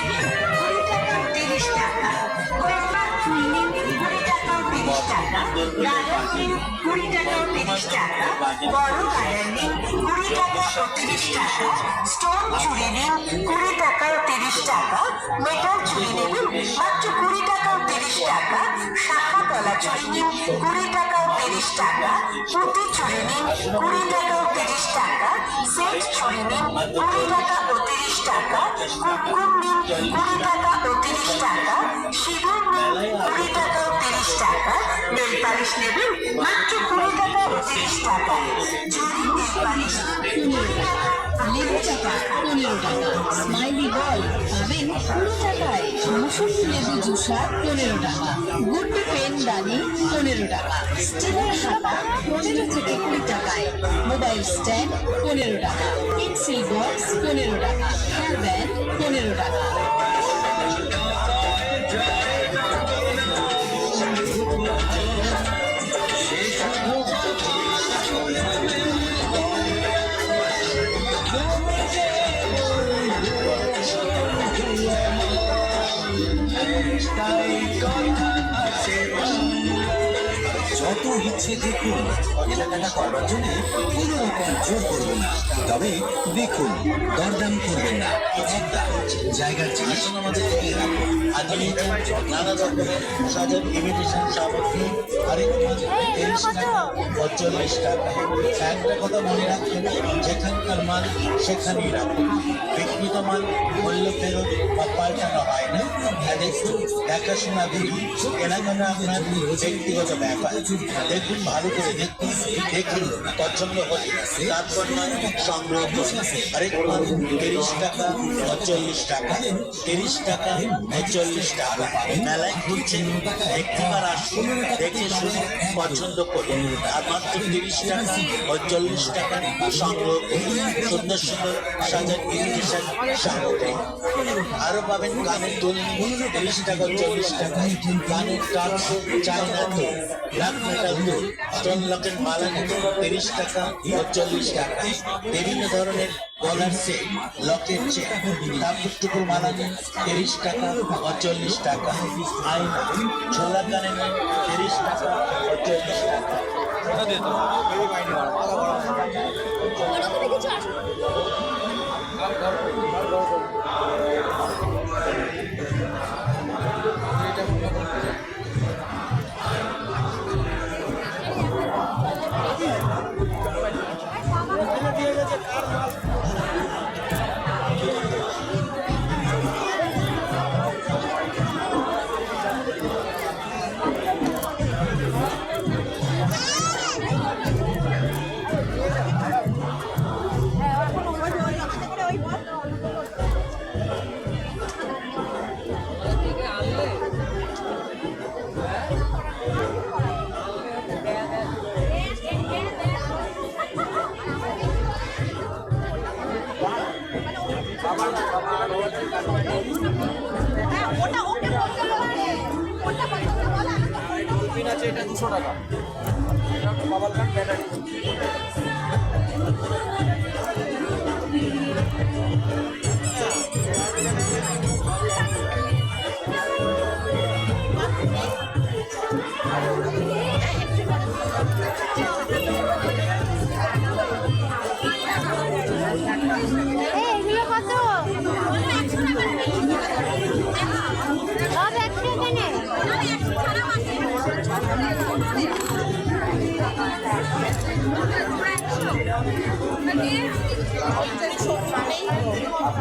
নেবেন 20 টাকা 30 টাকা, কয়েকবার ফুল নিন 20 টাকা 30 টাকা, গাজর নিন 20 টাকা 30 টাকা, বড় গাজর নিন 20 টাকা 30 টাকা, স্টোন চুড়ি নিন 20 টাকা 30 টাকা, মেটাল চুড়ি নেবেন মাত্র 20 টাকা 30 টাকা, শাখা তলা চুড়ি নিন 20 টাকা 30 টাকা, পুঁতি চুড়ি নিন 20 টাকা 30 টাকা, সেট চুড়ি নিন 20 টাকা 30 টাকা, কুমকুম নিন 20 টাকা 30 টাকা, সিঁদুর নিন 20 টাকা 30 টাকা, নেল পালিশ নেবেন মাত্র 20 টাকা 30 টাকা, যদি নেল পালিশ লেবু চাপা 15 টাকা, স্মাইলি বল পাবেন 15 টাকায়, মৌসুমী লেবু জুসার 15 টাকা, গুড্ডু পেন দানি 15 টাকা, স্টিলের হাতা 15 থেকে 20 টাকায়, মোবাইল স্ট্যান্ড 15 টাকা, পেন্সিল বক্স 15 টাকা, হেয়ার ব্যান্ড 15 টাকা। যত ইচ্ছে দেখুন, কেনাকাটা করবার জন্য কোনো রকম জোর করবেন না, তবে দেখুন, দরদাম করবেন না, একদম জায়গার জিনিস আমাদের থেকে রাখুন। আধুনিক নানা রকমের সাজার ইমিটেশন সামগ্রী আরেকটু 30 টাকা 40 টাকা। একটা কথা মনে রাখবেন, যেখানকার মাল সেখানেই রাখুন, বিক্রিত মাল মূল্য ফেরত বা পাল্টানো হয় না। দেখুন, দেখাশোনা দেখুন, কেনাকাটা আপনার ব্যক্তিগত ব্যাপার। দেখুন, ভালো করে দেখুন, দেখুন পছন্দ হলে তারপর নয় সংগ্রহ করুন। আরেক মাল 30 টাকা 40 টাকা, 30 টাকা 40 টাকা। মেলায় ঘুরছেন, একটিবার আসুন, দেখে শুনে পছন্দ করুন, আর মাত্র 30 টাকা 40 টাকা সংগ্রহ করুন। সুন্দর সুন্দর সাজার ইমিটেশন সামগ্রী আরো পাবেন। কানের দুল 30 টাকা 40 টাকা, কানের টাচ চায়না দুল, ব্ল্যাক মেটাল দুল, স্টোন লকেট মালা 30 টাকা 40 টাকা, বিভিন্ন ধরনের গলার সেট, লকেট চেন, টাকুর টুকুর মালা 30 টাকা 40 টাকা, আয়না ছোলা কানে 30 টাকা 40 টাকা। এটা 200 টাকা, বাবাল কাঠ ব্যাটারি।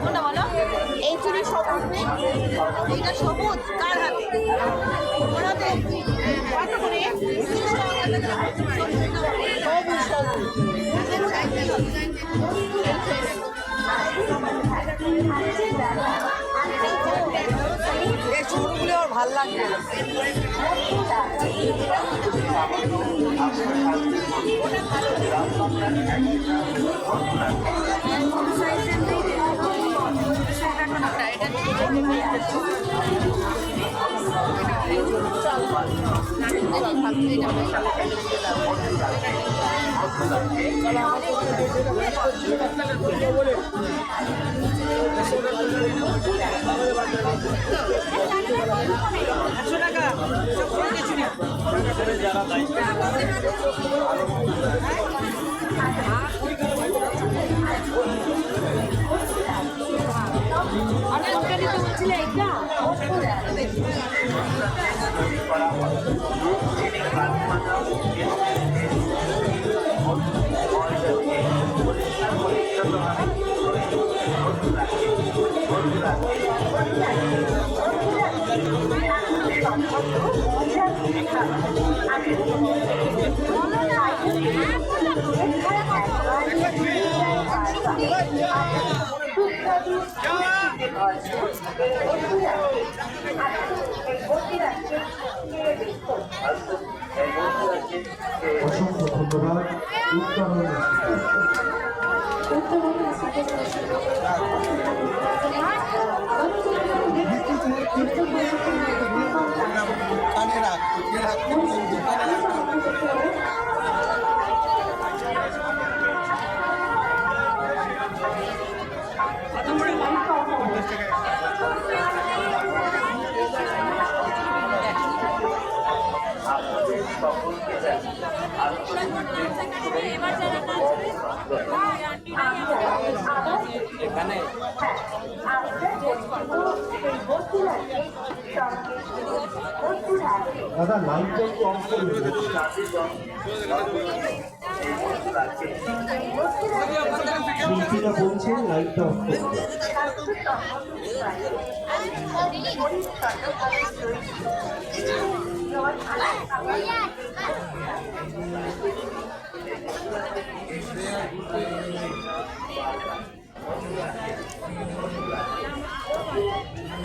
কোনটা বলো? এই চুড়ি সবুজ নেই, এইটা সবুজ কার হাতে? ওর হাতে কত করে? চুলগুলো ওর ভাল লাগবে। বলে আর কোনটা দিতে বলছিলে এইটা অসংখ্য ধন্যবাদ উত্তরণ এখানে দাদা লাইনটা একটু অফ করে দেবেন। শিল্পীরা বলছেন লাইটটা অফ করে দেবেন।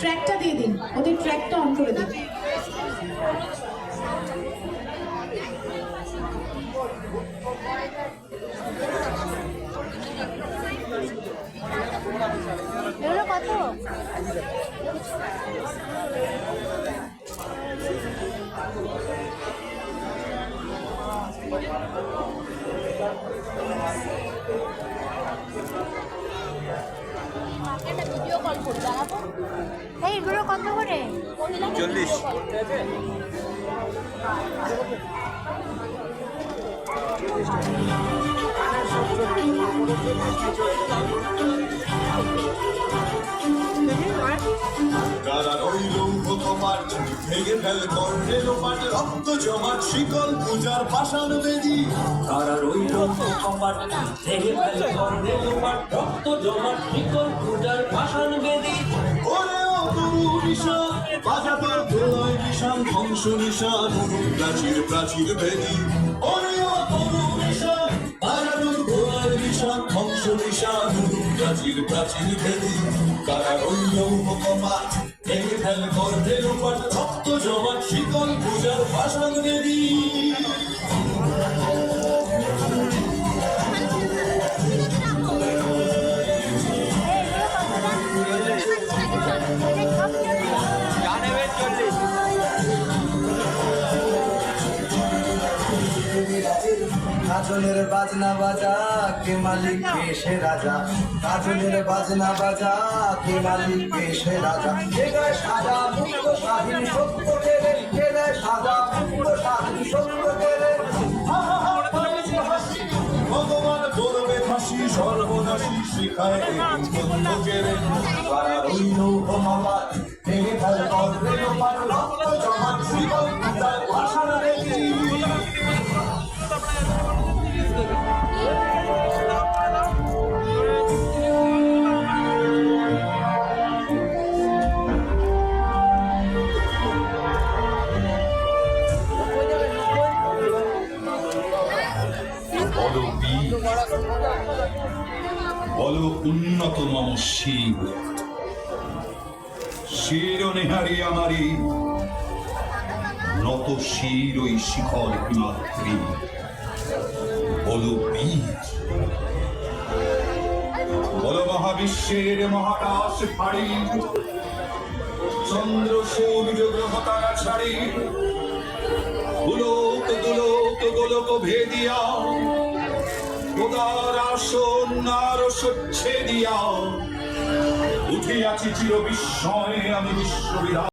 ট্র্যাকটা দিয়ে দিন, ওদের ট্র্যাকটা অন করে দিন। এগুলো কত ভিডিও কল করে জানাবো এইগুলো কত করে 40 কারা রইল তোমার ভেঙে ফেল করলে লোপাট রক্ত জমাট শিকল পূজার পাষাণ বেদি তারা রইল কপাট ভেঙে ফেল করলে লোপাট রক্ত জমাট শিকল পূজার পাষাণ বেদি ওরে ও তরু নিশান বাজাবে প্রলয় নিশান ধ্বংস নিশান প্রাচীর প্রাচীর বেদি ওরে ও তরু নিশান বাজাবে প্রলয় নিশান ধ্বংস নিশান প্রাচীর প্রাচীর বেদি কারা রইল কপাট ভেঙে ফেল করলে লোপাট রক্ত জমাট শিকল পূজার পাষাণ বেদি জানেবেন 40 কাজলের বাজনা বাজা কে মালিক কে সে রাজা কাজলের বাজনা বাজা কে মালিক কে সে রাজা কে গায় সাজা মুক্ত স্বাধীন সত্য কেড়ে কে দেয় সাজা মুক্ত স্বাধীন সত্য কেড়ে ভগবান করবে ফাঁসি সর্বনাশী শিখায় কেড়ে কারা রইল কমাবাদ ভেঙে ফেল করবে লোপাট রক্ত জমাট শিকল পূজার পাষাণ বেদি বল উন্নত মম শিব শির নেহারি আমারি নত শির ওই শিখর হিমাদ্রি বল বীর বল মহাবিশ্বের মহাকাশ ফাড়ি চন্দ্র সূর্য গ্রহ তারা ছাড়ি গোলক গোলক গোলক ভেদিয়া খোদার আসন আর সচ্ছে দিয়া উঠিয়াছি চির বিস্ময়ে আমি বিশ্ববিধান